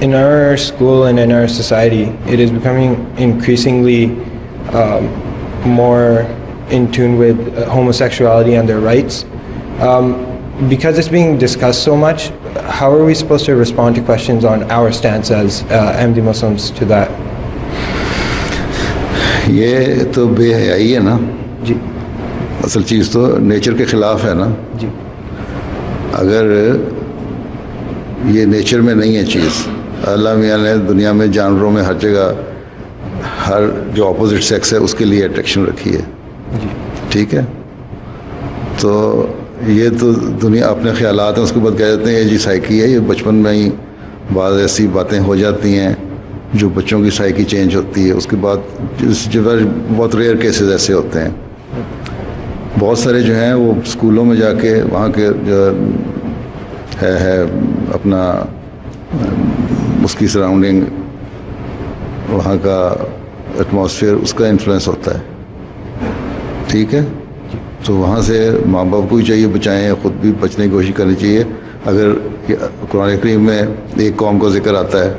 in our school and in our society, it is becoming increasingly more in tune with homosexuality and their rights. Because it's being discussed so much, how are we supposed to respond to questions on our stance as Ahmadi Muslims to that? یہ تو بے حیائی ہے نا جی. اصل چیز تو nature کے خلاف ہے نا. جی. اگر یہ نیچر میں نہیں ہے چیز، اللہ میاں نے دنیا میں جانوروں میں ہر جگہ ہر جو اپوزٹ سیکس ہے اس کے لیے اٹریکشن رکھی ہے. جی. ٹھیک ہے، تو یہ تو دنیا اپنے خیالات ہیں، اس کے بعد کہہ دیتے ہیں یہ جی سائیکی ہے. یہ بچپن میں ہی بعض ایسی باتیں ہو جاتی ہیں جو بچوں کی سائیکی چینج ہوتی ہے. اس کے بعد بہت ریئر کیسز ایسے ہوتے ہیں. بہت سارے جو ہیں وہ اسکولوں میں جا کے وہاں کے جو ہے اپنا اس کی سراؤنڈنگ، وہاں کا ایٹماسفیئر، اس کا انفلوئنس ہوتا ہے. ٹھیک ہے، تو وہاں سے ماں باپ کو ہی چاہیے بچائیں، خود بھی بچنے کی کوشش کرنی چاہیے. اگر قرآن کریم میں ایک قوم کا ذکر آتا ہے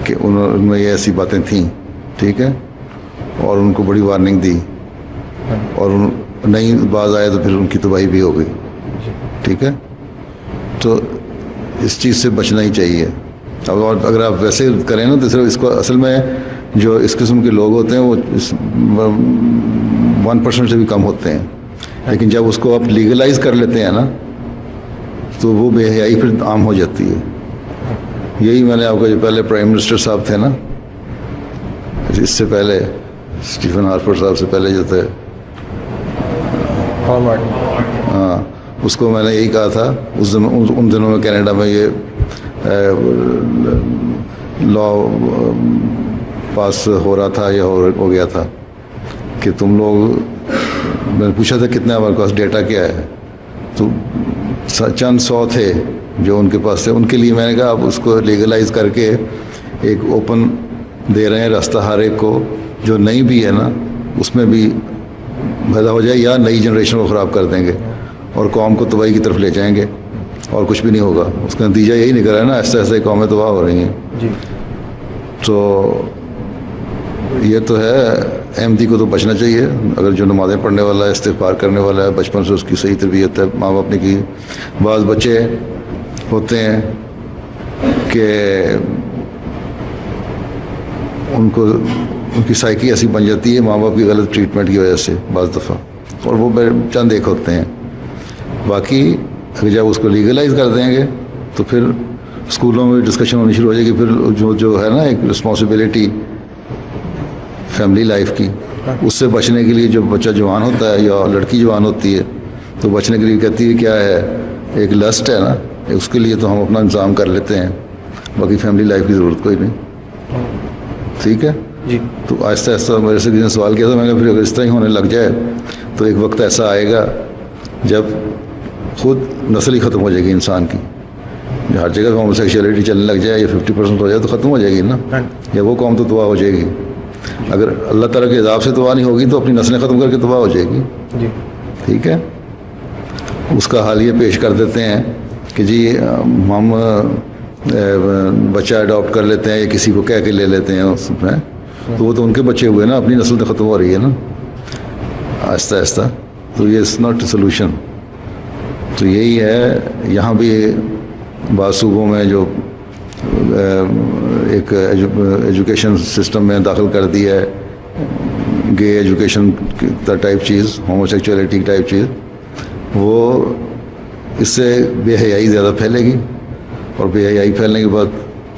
کہ ان میں یہ ایسی باتیں تھیں، ٹھیک ہے، اور ان کو بڑی وارننگ دی اور نہیں باز آئے تو پھر ان کی تباہی بھی ہو گئی. ٹھیک ہے، تو اس چیز سے بچنا ہی چاہیے. اب اگر آپ ویسے کریں نا تو صرف اس کو اصل میں جو اس قسم کے لوگ ہوتے ہیں وہ 1% سے بھی کم ہوتے ہیں. لیکن جب اس کو آپ لیگلائز کر لیتے ہیں نا تو وہ بے حیائی پھر عام ہو جاتی ہے. یہی میں نے آپ کو جو پہلے پرائم منسٹر صاحب تھے نا، اس سے پہلے اسٹیفن ہارپر صاحب سے پہلے جو تھے، ہاں، اس کو میں نے یہی کہا تھا ان دنوں میں کینیڈا میں یہ لا پاس ہو رہا تھا یا ہو گیا تھا کہ تم لوگ، میں نے پوچھا تھا کتنے ہمارے پاس ڈیٹا کیا ہے، تو چند 100 تھے جو ان کے پاس تھے. ان کے لیے میں نے کہا آپ اس کو لیگلائز کر کے ایک اوپن دے رہے ہیں راستہ ہر ایک کو، جو نہیں بھی ہے نا اس میں بھی پیدا ہو جائے، یا نئی جنریشن کو خراب کر دیں گے اور قوم کو تباہی کی طرف لے جائیں گے اور کچھ بھی نہیں ہوگا. اس کا نتیجہ یہی نکل رہا ہے نا، ایسے ایسے قومیں تباہ ہو رہی ہیں. جی. تو یہ تو ہے، احمدی کو تو بچنا چاہیے. اگر جو نمازیں پڑھنے والا ہے، استغفار کرنے والا ہے، بچپن سے اس کی صحیح تربیت ہے ماں باپ نے کی. بعض بچے ہوتے ہیں کہ ان کی سائیکی ایسی بن جاتی ہے ماں باپ کی غلط ٹریٹمنٹ کی وجہ سے بعض دفعہ، اور وہ چند ایک ہوتے ہیں. باقی اگر جب اس کو لیگلائز کر دیں گے تو پھر اسکولوں میں ڈسکشن ہونی شروع ہو جائے گی. پھر جو ہے نا ایک رسپانسبلٹی فیملی لائف کی، اس سے بچنے کے لیے جو بچہ جوان ہوتا ہے یا لڑکی جوان ہوتی ہے تو بچنے کے لیے کہتی ہے کیا ہے، ایک لسٹ ہے نا، اس کے لیے تو ہم اپنا انتظام کر لیتے ہیں، باقی فیملی لائف کی ضرورت کوئی نہیں. ٹھیک ہے جی. تو آہستہ آہستہ میرے سے کسی نے سوال کیا تھا، میں نے کہا پھر اگر اس طرح ہی ہونے لگ جائے تو ایک وقت ایسا آئے گا جب خود نسل ہی ختم ہو جائے گی انسان کی. ہر جگہ ہومو سیکشولیٹی چلنے لگ جائے یا 50% ہو جائے تو ختم ہو جائے گی نا، یا وہ قوم تو تباہ ہو جائے گی. اگر اللہ تعالیٰ کے عذاب سے تباہ نہیں ہوگی تو اپنی نسلیں ختم کر کے تباہ ہو جائے گی. جی. ٹھیک ہے، اس کا حال یہ پیش کر دیتے ہیں کہ جی ہم بچہ اڈاپٹ کر لیتے ہیں یا کسی کو کہہ کے لے لیتے ہیں اس میں، تو وہ تو ان کے بچے ہوئے نا، اپنی نسل تو ختم ہو رہی ہے نا آہستہ آہستہ. تو یہ از ناٹ اے سولوشن. تو یہی ہے، یہاں بھی بعض صوبوں میں جو ایک ایجوکیشن سسٹم میں داخل کر دیا ہے گے ایجوکیشن ٹائپ چیز، ہومو سیکچولیٹی ٹائپ چیز، وہ اس سے بے حیائی زیادہ پھیلے گی، اور بے حیائی پھیلنے کے بعد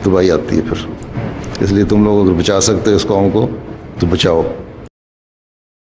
تباہی آتی ہے پھر. اس لیے تم لوگ اگر بچا سکتے ہو اس قوم کو تو بچاؤ.